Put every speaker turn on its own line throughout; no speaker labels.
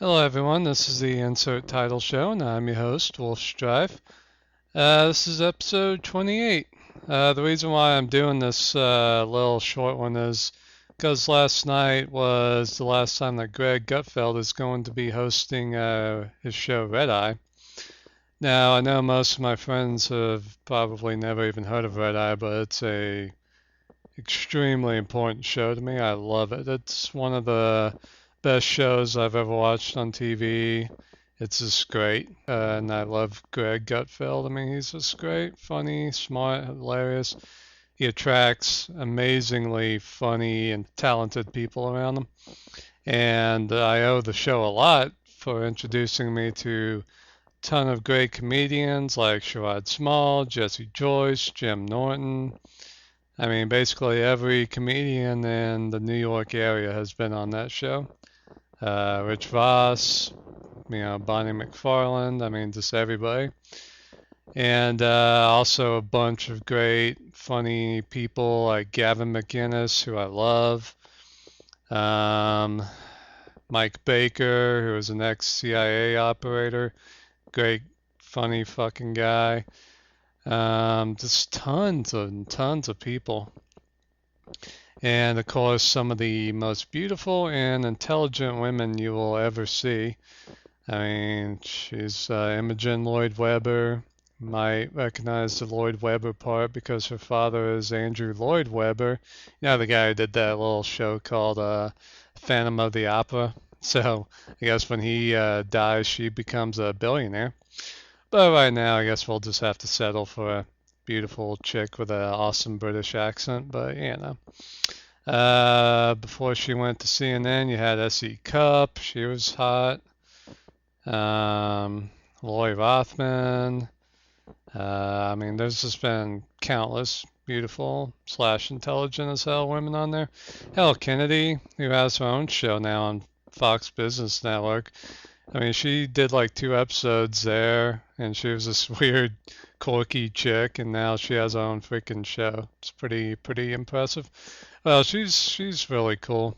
Hello, everyone. This is the Insert Title Show, and I'm your host, Wolf Strife. This is episode 28. The reason why I'm doing this little short one is because last night was the last time that Greg Gutfeld is going to be hosting his show Red Eye. Now, I know most of my friends have probably never even heard of Red Eye, but it's a extremely important show to me. I love it. It's one of the best shows I've ever watched on TV. It's just great, and I love Greg Gutfeld. I mean, he's just great, funny, smart, hilarious. He attracts amazingly funny and talented people around him, and I owe the show a lot for introducing me to a ton of great comedians like Sherrod Small, Jesse Joyce, Jim Norton. I mean, basically every comedian in the New York area has been on that show. Rich Voss, Bonnie McFarland, I mean, just everybody. And also a bunch of great, funny people like Gavin McInnes, who I love. Um, Mike Baker, who was an ex-CIA operator. Great, funny fucking guy. Just tons and tons of people. And of course, some of the most beautiful and intelligent women you will ever see. I mean, she's Imogen Lloyd Webber. Might recognize the Lloyd Webber part because her father is Andrew Lloyd Webber. You know, the guy who did that little show called Phantom of the Opera. So I guess when he dies, she becomes a billionaire. But right now, I guess we'll just have to settle for a beautiful chick with an awesome British accent. But before she went to CNN, you had S.E. Cupp. She was hot. Lori Rothman. I mean, there's just been countless beautiful slash intelligent as hell women on there. Hell, Kennedy, who has her own show now on Fox Business Network. I mean, she did like 2 episodes there, and she was this weird, quirky chick, and now she has her own freaking show. It's pretty impressive. Well, she's really cool,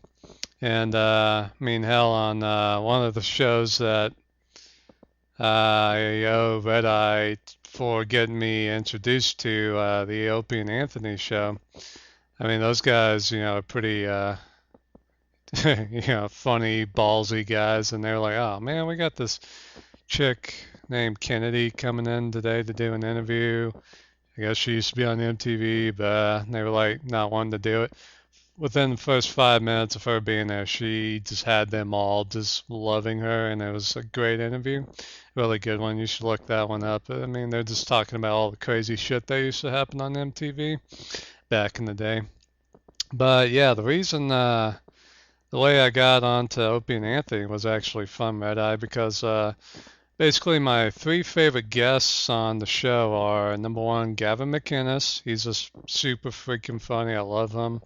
and I mean, hell, on one of the shows that I owe Red Eye for getting me introduced to the Opie and Anthony show. I mean, those guys, are pretty, funny, ballsy guys, and they're like, oh man, we got this chick named Kennedy coming in today to do an interview. I guess she used to be on MTV, but they were like not wanting to do it. Within the first 5 minutes of her being there, she just had them all just loving her, and it was a great interview. Really good one. You should look that one up. I mean, they're just talking about all the crazy shit that used to happen on MTV back in the day. But yeah, the way I got onto Opie and Anthony was actually from Red Eye because basically my 3 favorite guests on the show are number one, Gavin McInnes. He's just super freaking funny. I love him.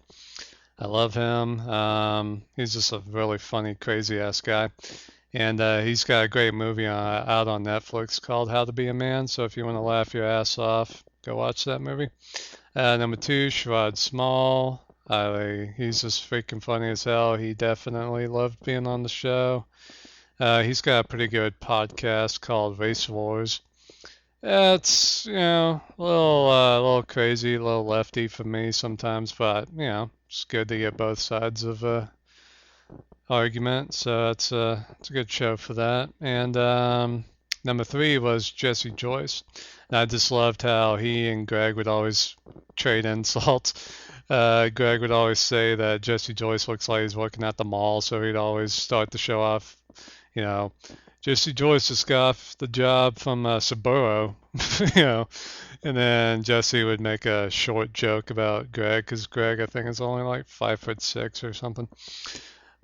I love him. He's just a really funny, crazy ass guy. And he's got a great movie out on Netflix called How to Be a Man. So if you want to laugh your ass off, go watch that movie. Number two, Sherrod Small. He's just freaking funny as hell. He definitely loved being on the show. He's got a pretty good podcast called Race Wars. It's a little crazy, a little lefty for me sometimes, but it's good to get both sides of a argument. So it's a good show for that. And number three was Jesse Joyce. And I just loved how he and Greg would always trade insults. Greg would always say that Jesse Joyce looks like he's working at the mall, so he'd always start the show off, you know, Jesse Joyce just got off the job from Saburo, you know, and then Jesse would make a short joke about Greg, because Greg, I think, is only like 5'6" or something.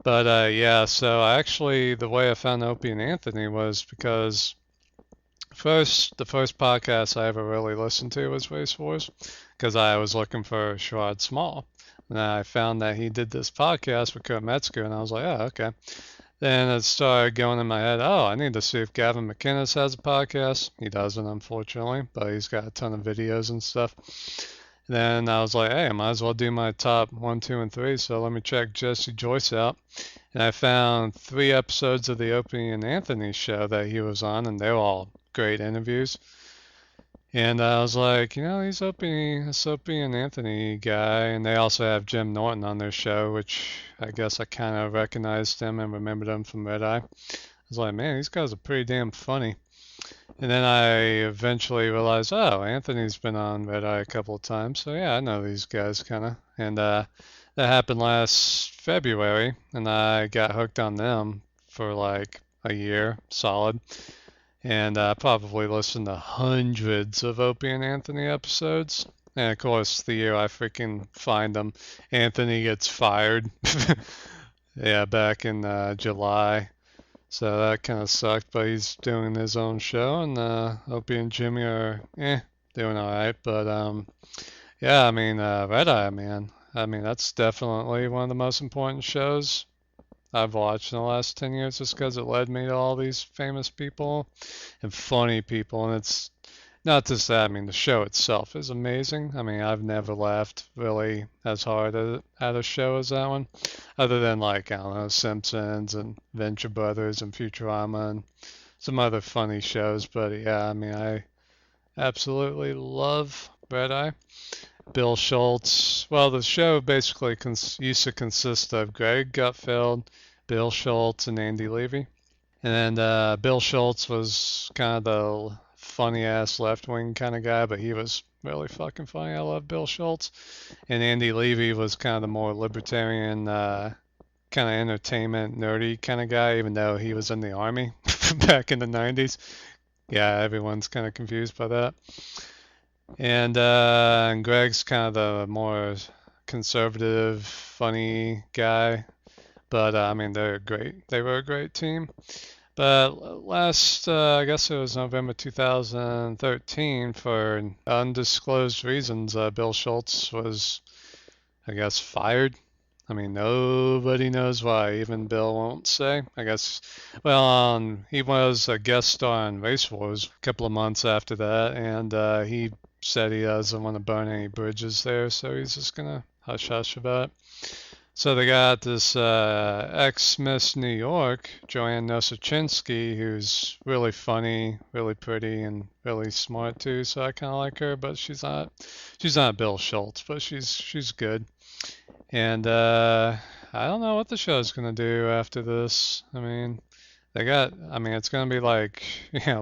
But yeah, so actually, the way I found Opie and Anthony was because the first podcast I ever really listened to was Race Wars, because I was looking for Sherrod Small. And I found that he did this podcast with Kurt Metzger, and I was like, oh, okay. Then it started going in my head, oh, I need to see if Gavin McInnes has a podcast. He doesn't, unfortunately, but he's got a ton of videos and stuff. Then I was like, hey, I might as well do my top 1, 2, and 3. So let me check Jesse Joyce out. And I found 3 episodes of the Opie and Anthony show that he was on, and they were all great interviews. And I was like, he's this Opie and Anthony guy. And they also have Jim Norton on their show, which I guess I kind of recognized him and remembered him from Red Eye. I was like, man, these guys are pretty damn funny. And then I eventually realized, oh, Anthony's been on Red Eye a couple of times. So yeah, I know these guys kind of. And that happened last February, and I got hooked on them for like a year solid. And I probably listened to hundreds of Opie and Anthony episodes. And of course, the year I freaking find them, Anthony gets fired. Yeah, back in July. So that kind of sucked, but he's doing his own show, and Opie and Jimmy are doing all right. But yeah, I mean, Red Eye, man. I mean, that's definitely one of the most important shows I've watched in the last 10 years, just because it led me to all these famous people and funny people. And it's not just that, I mean, the show itself is amazing. I mean, I've never laughed really as hard at a show as that one, other than like, I don't know, Simpsons and Venture Brothers and Futurama and some other funny shows. But yeah, I mean, I absolutely love Red Eye. Bill Schultz. Well, the show basically used to consist of Greg Gutfeld, Bill Schultz, and Andy Levy. And then Bill Schultz was kind of the funny ass left wing kind of guy, but he was really fucking funny. I love Bill Schultz. And Andy Levy was kind of the more libertarian, kind of entertainment nerdy kind of guy, even though he was in the army back in the 90s. Yeah, everyone's kind of confused by that. And Greg's kind of the more conservative, funny guy. But I mean, they're great. They were a great team. But last, I guess it was November 2013, for undisclosed reasons, Bill Schultz was, I guess, fired. I mean, nobody knows why. Even Bill won't say. I guess, well, he was a guest star on Race Wars a couple of months after that, and he said he doesn't want to burn any bridges there, so he's just gonna hush hush about it. So they got this ex-Miss New York, Joanne Nosachinski, who's really funny, really pretty, and really smart too. So I kind of like her, but she's not Bill Schultz, but she's good. And I don't know what the show's gonna do after this. I mean, it's gonna be like,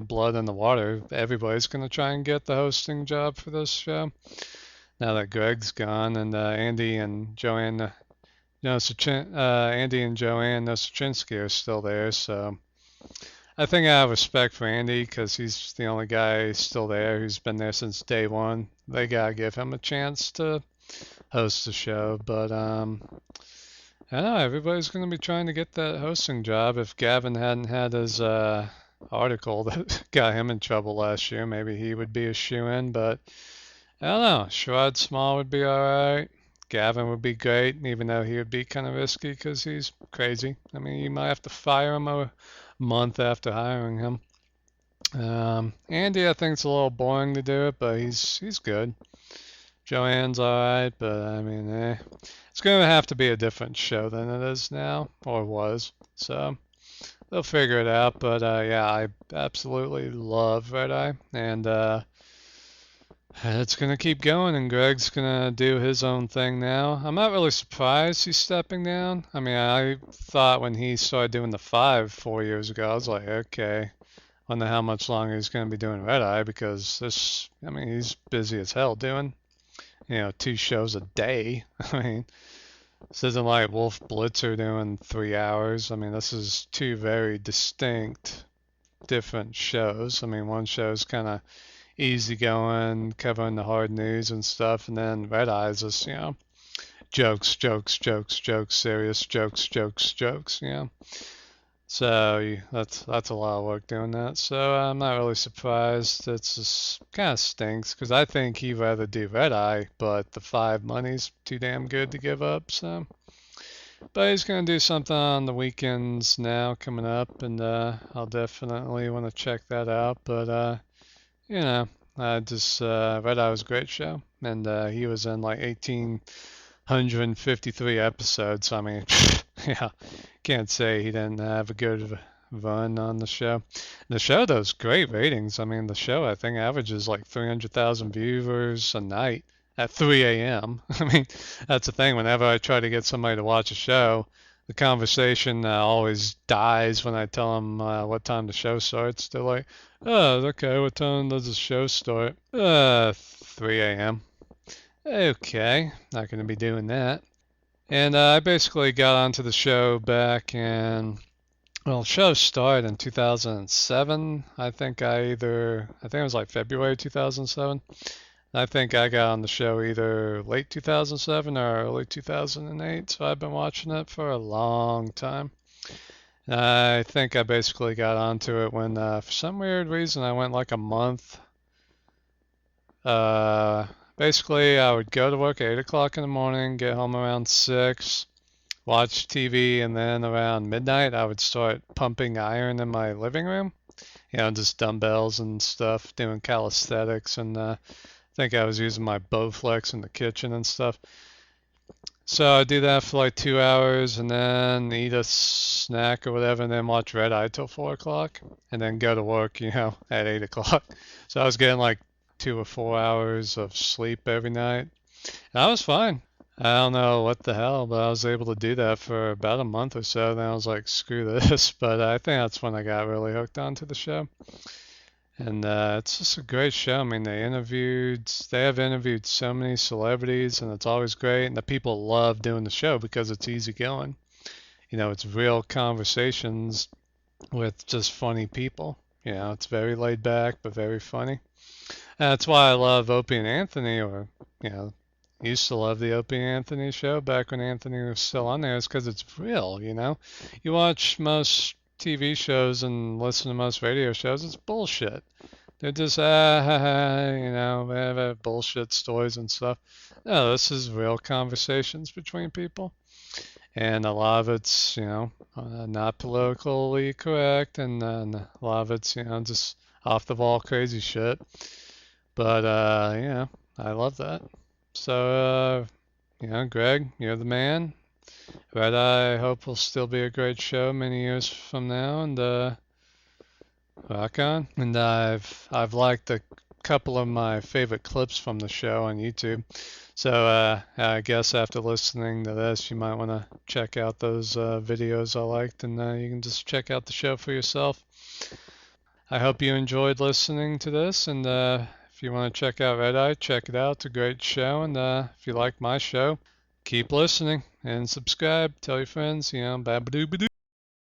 blood in the water. Everybody's gonna try and get the hosting job for this show now that Greg's gone, and Andy and Joanne Nosachinski are still there, so I think I have respect for Andy because he's the only guy still there who's been there since day one. They gotta give him a chance to host the show, but I don't know, everybody's gonna be trying to get that hosting job. If Gavin hadn't had his article that got him in trouble last year, maybe he would be a shoe-in, but I don't know. Sherrod Small would be alright. Gavin would be great, even though he would be kind of risky because he's crazy. I mean, you might have to fire him a month after hiring him. Andy, I think it's a little boring to do it, but he's good. Joanne's alright, but I mean, it's going to have to be a different show than it is now, or was. So they'll figure it out. But yeah, I absolutely love Red Eye, and it's gonna keep going, and Greg's gonna do his own thing now. I'm not really surprised he's stepping down. I mean, I thought when he started doing the 4 years ago, I was like, okay, wonder how much longer he's gonna be doing Red Eye because I mean, he's busy as hell doing, 2 shows a day. I mean, this isn't like Wolf Blitzer doing 3 hours. I mean, this is two very distinct, different shows. I mean, one show's kind of easy going, covering the hard news and stuff, and then Red Eye's just, jokes, jokes, jokes, jokes, serious jokes, jokes, jokes, So that's a lot of work doing that. So I'm not really surprised. It's just kind of stinks because I think he'd rather do Red Eye, but the 5 money's too damn good to give up. So, but he's gonna do something on the weekends now coming up, and I'll definitely want to check that out. But you know, Red Eye was a great show, and he was in like 1,853 episodes. So, I mean, yeah, can't say he didn't have a good run on the show. The show does great ratings. I mean, the show I think averages like 300,000 viewers a night at 3 a.m. I mean, that's the thing. Whenever I try to get somebody to watch a show, the conversation always dies when I tell them what time the show starts. They're like, "Oh, okay. What time does the show start?" 3 a.m. Okay, not going to be doing that. And I basically got onto the show back in, well, the show started in 2007. I think it was like February 2007. I think I got on the show either late 2007 or early 2008. So I've been watching it for a long time. I think I basically got onto it when, for some weird reason, I went like a month. Uh, Basically, I would go to work at 8 o'clock in the morning, get home around 6, watch TV, and then around midnight, I would start pumping iron in my living room. Just dumbbells and stuff, doing calisthenics, and I think I was using my Bowflex in the kitchen and stuff. So I do that for like 2 hours and then eat a snack or whatever and then watch Red Eye till 4 o'clock and then go to work, at 8 o'clock. So I was getting like 2 or 4 hours of sleep every night. And I was fine. I don't know what the hell, but I was able to do that for about a month or so. Then I was like, screw this. But I think that's when I got really hooked onto the show. And it's just a great show. I mean, they have interviewed so many celebrities, and it's always great. And the people love doing the show because it's easy going. It's real conversations with just funny people. It's very laid back, but very funny. And that's why I love Opie and Anthony, or, used to love the Opie and Anthony show back when Anthony was still on there, is because it's real, You watch most TV shows and listen to most radio shows, it's bullshit. They're just, they have bullshit stories and stuff. No, this is real conversations between people. And a lot of it's, not politically correct, and a lot of it's, just off the wall crazy shit. But, I love that. So, Greg, you're the man. Red Eye, I hope will still be a great show many years from now, and rock on. And I've liked a couple of my favorite clips from the show on YouTube. So I guess after listening to this, you might want to check out those videos I liked, and you can just check out the show for yourself. I hope you enjoyed listening to this, and if you want to check out Red Eye, check it out. It's a great show, and if you like my show, keep listening and subscribe. Tell your friends, ba-ba-doo-ba-doo.